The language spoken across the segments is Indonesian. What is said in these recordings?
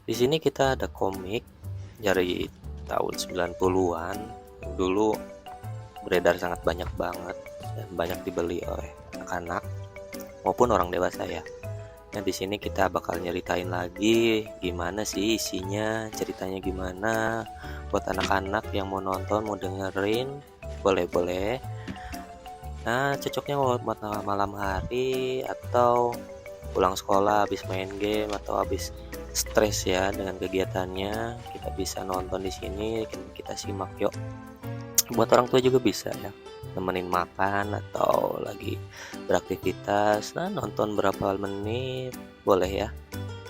Di sini kita ada komik dari tahun 90-an. Dulu beredar sangat banyak banget dan banyak dibeli oleh anak-anak maupun orang dewasa ya. Nah, di sini kita bakal nyeritain lagi gimana sih isinya, ceritanya gimana buat anak-anak yang mau nonton, mau dengerin, boleh-boleh. Nah, cocoknya buat malam hari atau pulang sekolah habis main game atau habis stres ya dengan kegiatannya, kita bisa nonton di sini, kita simak yuk. Buat orang tua juga bisa ya, nemenin makan atau lagi beraktivitas. Nah, nonton berapa menit boleh ya,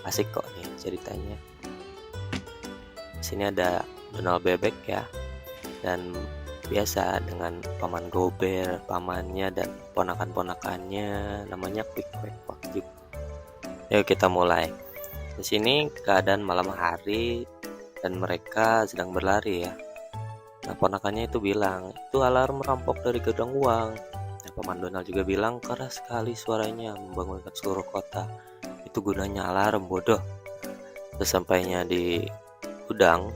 asik kok nih ceritanya. Di sini ada Donald Bebek ya, dan biasa dengan paman Gober, pamannya dan ponakan-ponakannya, namanya Quick Quack Quack juga. Yuk kita mulai. Di sini keadaan malam hari dan mereka sedang berlari ya. Nah, ponakannya itu bilang, itu alarm merampok dari gudang uang. Nah, paman Donald juga bilang, keras sekali suaranya membangunkan seluruh kota. Itu gunanya alarm, bodoh. Sesampainya di gudang,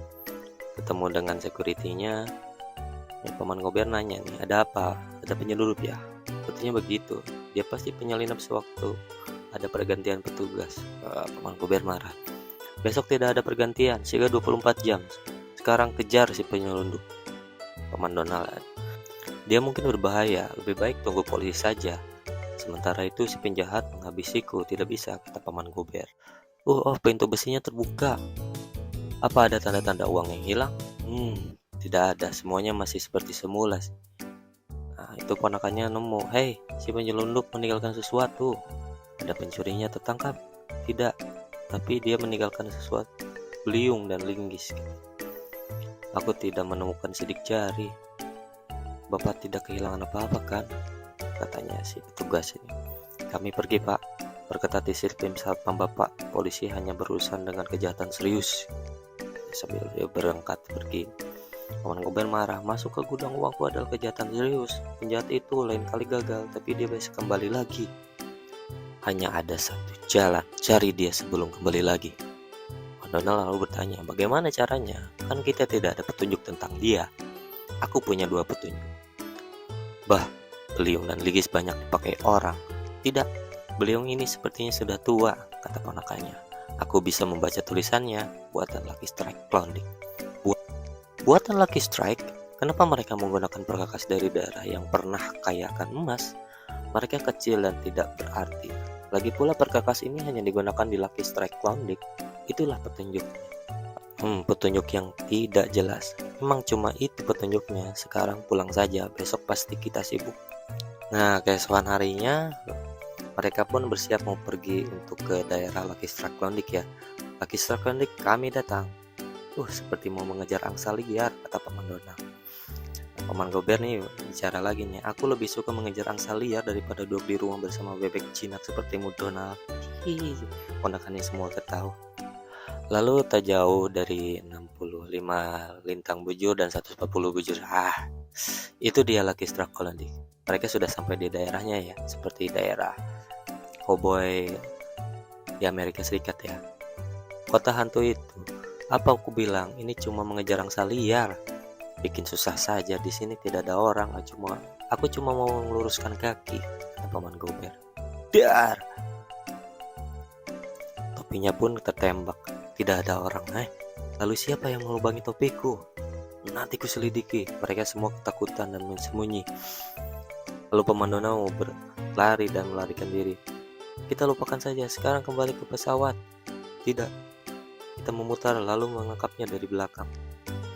ketemu dengan security-nya. Paman Gober nanya nih, ada apa? Ada penyeludup ya? Sepertinya begitu. Dia pasti penyelinap sewaktu ada pergantian petugas. Paman Gober marah. Besok tidak ada pergantian, sehingga 24 jam. Sekarang kejar si penyelundup. Paman Donald, dia mungkin berbahaya, lebih baik tunggu polisi saja. Sementara itu si penjahat menghabisiku, tidak bisa, kata Paman Gober. Pintu besinya terbuka. Apa ada tanda-tanda uang yang hilang? Tidak ada, semuanya masih seperti semula. Nah, itu ponakannya nemu, hei, si penyelundup meninggalkan sesuatu. Ada pencurinya tertangkap? Tidak, tapi dia meninggalkan sesuatu, beliung dan linggis. Aku tidak menemukan sidik jari. Bapak tidak kehilangan apa-apa kan? Katanya si petugas ini. Kami pergi pak, berkata tim satpam bapak. Polisi hanya berurusan dengan kejahatan serius. Sambil dia berangkat pergi. Paman Gober marah, masuk ke gudang uangku adalah kejahatan serius. Penjahat itu lain kali gagal, tapi dia bisa kembali lagi. Hanya ada satu jalan, cari dia sebelum kembali lagi. Donald lalu bertanya, bagaimana caranya? Kan kita tidak ada petunjuk tentang dia. Aku punya 2 petunjuk. Bah, beliung dan linggis banyak dipakai orang. Tidak, beliung ini sepertinya sudah tua, kata ponakannya. Aku bisa membaca tulisannya, buatan Lucky Strike Klondike. Buatan Lucky Strike? Kenapa mereka menggunakan perkakas dari daerah yang pernah kaya akan emas? Mereka kecil dan tidak berarti. Lagi pula perkakas ini hanya digunakan di Lucky Strike Klondike. Itulah petunjuknya. Petunjuk yang tidak jelas. Memang cuma itu petunjuknya. Sekarang pulang saja, besok pasti kita sibuk. Nah, keesokan harinya mereka pun bersiap mau pergi untuk ke daerah Lucky Strike Klondike ya. Lucky Strike Klondike, kami datang. Seperti mau mengejar angsa liar, kata Paman Donald. Paman Gober nih bicara lagi nih, aku lebih suka mengejar angsa liar daripada duduk di rumah bersama bebek jinak sepertimu Donald. Ponakannya semua ketawa. Lalu tak jauh dari 65 lintang bujur dan 140 bujur. Itu dia Lucky Strike Klondike. Mereka sudah sampai di daerahnya ya, seperti daerah cowboy di Amerika Serikat ya. Kota hantu itu. Apa aku bilang, ini cuma mengejar angsa liar. Bikin susah saja, di sini tidak ada orang. Aku cuma mau meluruskan kaki, kata Paman Gober. Dar. Topinya pun tertembak. Tidak ada orang. Lalu siapa yang melubangi topiku? Nanti ku selidiki. Mereka semua ketakutan dan bersembunyi. Lalu Paman Donald mau berlari dan melarikan diri. Kita lupakan saja, sekarang kembali ke pesawat. Tidak. Kita memutar lalu menangkapnya dari belakang.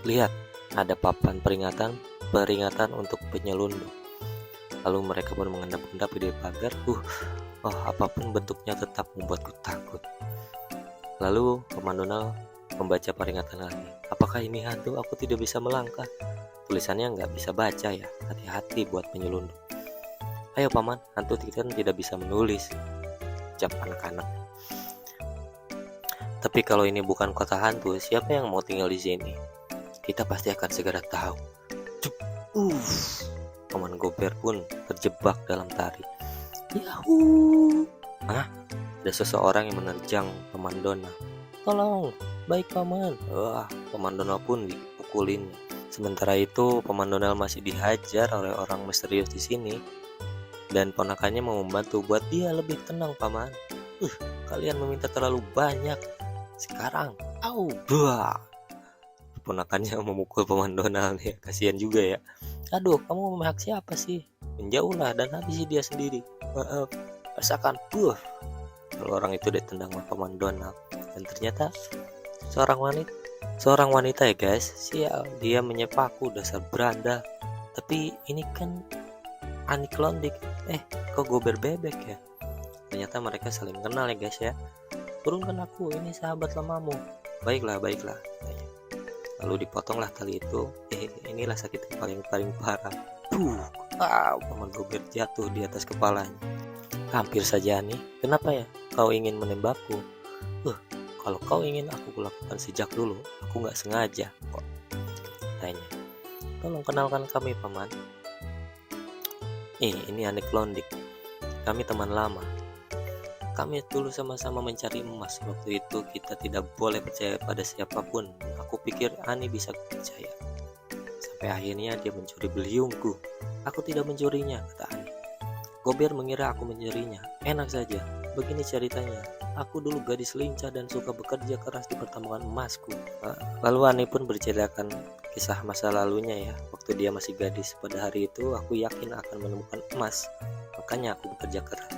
Lihat, ada papan peringatan untuk penyelundup. Lalu mereka pun mengendap-endap di pagar. Apapun bentuknya tetap membuatku takut. Lalu Paman Donald membaca peringatan lagi. Apakah ini hantu? Aku tidak bisa melangkah. Tulisannya nggak bisa baca ya. Hati-hati buat penyelundup. Ayo Paman, hantu kita tidak bisa menulis, ucap anak-anak. Tapi kalau ini bukan kota hantu, siapa yang mau tinggal di sini? Kita pasti akan segera tahu. Paman Gober pun terjebak dalam tari. Yahoo! Ada seseorang yang menerjang Paman Donald. Tolong, Baik paman. Wah, paman Donald pun dipukulin. Sementara itu paman Donald masih dihajar oleh orang misterius di sini dan ponakannya mau membantu buat dia lebih tenang paman. Kalian meminta terlalu banyak. Sekarang, bah. Ponakannya memukul paman Donald ya, kasihan juga ya. Aduh, kamu memihak siapa sih? Menjauhlah dan habisi dia sendiri. Maaf, rasakan. Kalau orang itu ditendang sama paman Donald dan ternyata seorang wanita ya guys. Sial, dia menyepaku, dasar beranda. Tapi ini kan Annie Klondike. Kok gober bebek ya? Ternyata mereka saling kenal ya guys ya. Turunkan aku, ini sahabat lamamu. Baiklah. Lalu dipotonglah tali itu. Inilah sakit yang paling parah. Paman gober jatuh di atas kepalanya. Hampir saja nih. Kenapa ya? Kau ingin menembakku? Kalau kau ingin aku lakukan sejak dulu, aku nggak sengaja kok. Tanya. Tolong kenalkan kami paman. Ini Annie Klondike. Kami teman lama. Kami dulu sama-sama mencari emas. Waktu itu kita tidak boleh percaya pada siapapun. Aku pikir Annie bisa percaya. Sampai akhirnya dia mencuri beliungku. Aku tidak mencurinya, kata Annie. Gober mengira aku mencurinya. Enak saja. Begini ceritanya. Aku dulu gadis lincah dan suka bekerja keras di pertambangan emasku. Lalu Annie pun berceritakan kisah masa lalunya ya. Waktu dia masih gadis, pada hari itu aku yakin akan menemukan emas. Makanya aku bekerja keras.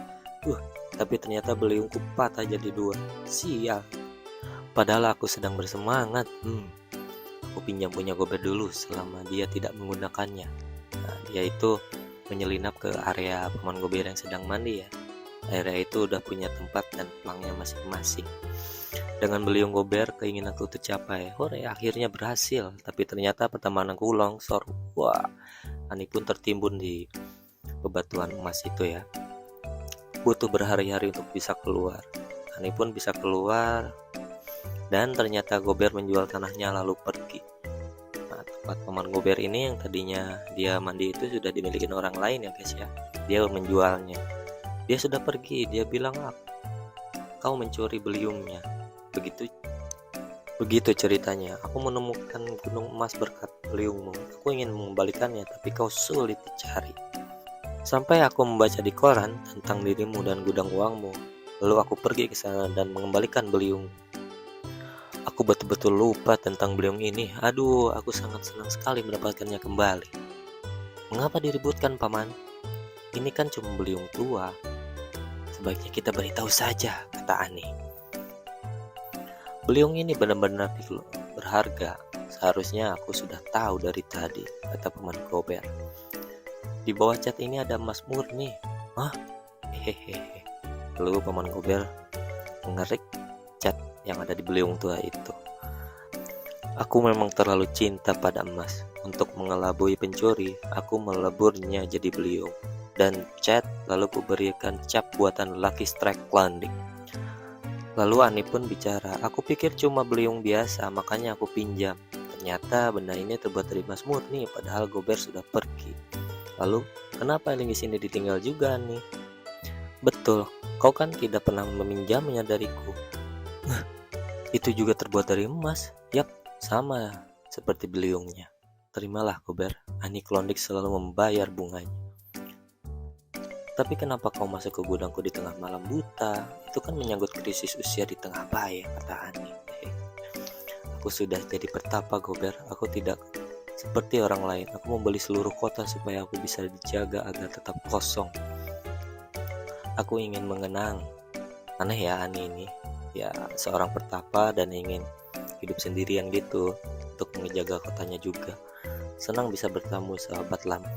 Tapi ternyata beliungku patah jadi dua. Sial. Padahal aku sedang bersemangat. Aku pinjam punya Gober dulu selama dia tidak menggunakannya. Dia itu menyelinap ke area paman Gober yang sedang mandi ya. Area itu udah punya tempat dan pelangnya masing-masing. Dengan beliung Gober, keinginanku tercapai. Hore, akhirnya berhasil. Tapi ternyata pertambanganku longsor. Annie pun tertimbun di bebatuan emas itu ya. Butuh berhari-hari untuk bisa keluar. Annie pun bisa keluar. Dan ternyata Gober menjual tanahnya lalu pergi. Tempat paman Gober ini yang tadinya dia mandi itu sudah dimiliki orang lain ya guys ya. Dia menjualnya. Dia sudah pergi. Dia bilang, kau mencuri beliungnya. Begitu ceritanya. Aku menemukan gunung emas berkat beliungmu. Aku ingin mengembalikannya, tapi kau sulit dicari. Sampai aku membaca di koran tentang dirimu dan gudang uangmu. Lalu aku pergi ke sana dan mengembalikan beliung. Aku betul-betul lupa tentang beliung ini. Aduh, aku sangat senang sekali mendapatkannya kembali. Mengapa diributkan paman? Ini kan cuma beliung tua. Sebaiknya kita beritahu saja, kata Annie. Beliung ini benar-benar berharga. Seharusnya aku sudah tahu dari tadi, kata paman Gober. Di bawah cat ini ada emas murni. Hehehe. Lalu paman Gober mengerik cat yang ada di beliung tua itu. Aku memang terlalu cinta pada emas. Untuk mengelabui pencuri, aku meleburnya jadi beliung dan cat, lalu kuberikan cap buatan Lucky Strike Klondike. Lalu Annie pun bicara, aku pikir cuma beliung biasa, makanya aku pinjam. Ternyata benda ini terbuat dari emas murni, padahal Gober sudah pergi. Lalu, kenapa lingis ini ditinggal juga nih? Betul, kau kan tidak pernah meminjamnya dariku. Itu juga terbuat dari emas. Yap, sama seperti beliungnya. Terimalah Gober, Annie Klondike selalu membayar bunganya. Tapi kenapa kau masuk ke gudangku di tengah malam buta? Itu kan menyangkut krisis usia di tengah bahaya, kata Annie. Aku sudah jadi pertapa Gober, aku tidak seperti orang lain. Aku membeli seluruh kota supaya aku bisa dijaga agar tetap kosong. Aku ingin mengenang. Aneh ya Annie ini. Ya seorang pertapa dan ingin hidup sendirian gitu untuk menjaga kotanya juga. Senang bisa bertemu sahabat lama.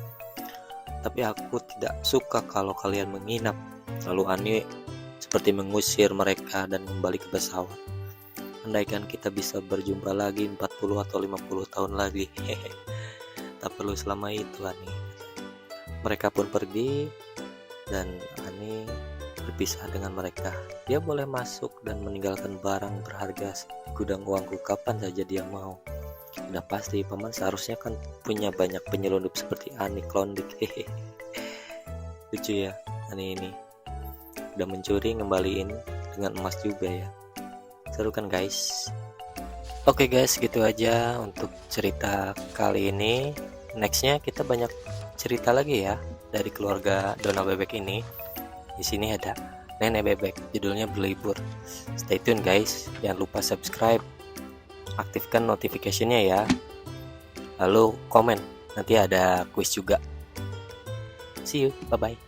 Tapi aku tidak suka kalau kalian menginap. Lalu Annie seperti mengusir mereka dan kembali ke pesawat. Andaikan kita bisa berjumpa lagi 40 atau 50 tahun lagi. Tak perlu selama itu Annie. Mereka pun pergi dan Annie berpisah dengan mereka. Dia boleh masuk dan meninggalkan barang berharga di gudang uangku kapan saja dia mau. Udah pasti paman seharusnya kan punya banyak penyelundup seperti Annie Klondike. Lucu ya Annie ini. Udah mencuri ngembaliin dengan emas juga ya. Seru kan guys? Oke guys, gitu aja untuk cerita kali ini. Nextnya kita banyak cerita lagi ya dari keluarga Dona Bebek ini. Di sini ada Nenek Bebek, judulnya Berlibur. Stay tune guys, jangan lupa subscribe, aktifkan notification-nya ya. Lalu komen, nanti ada quiz juga. See you, bye bye.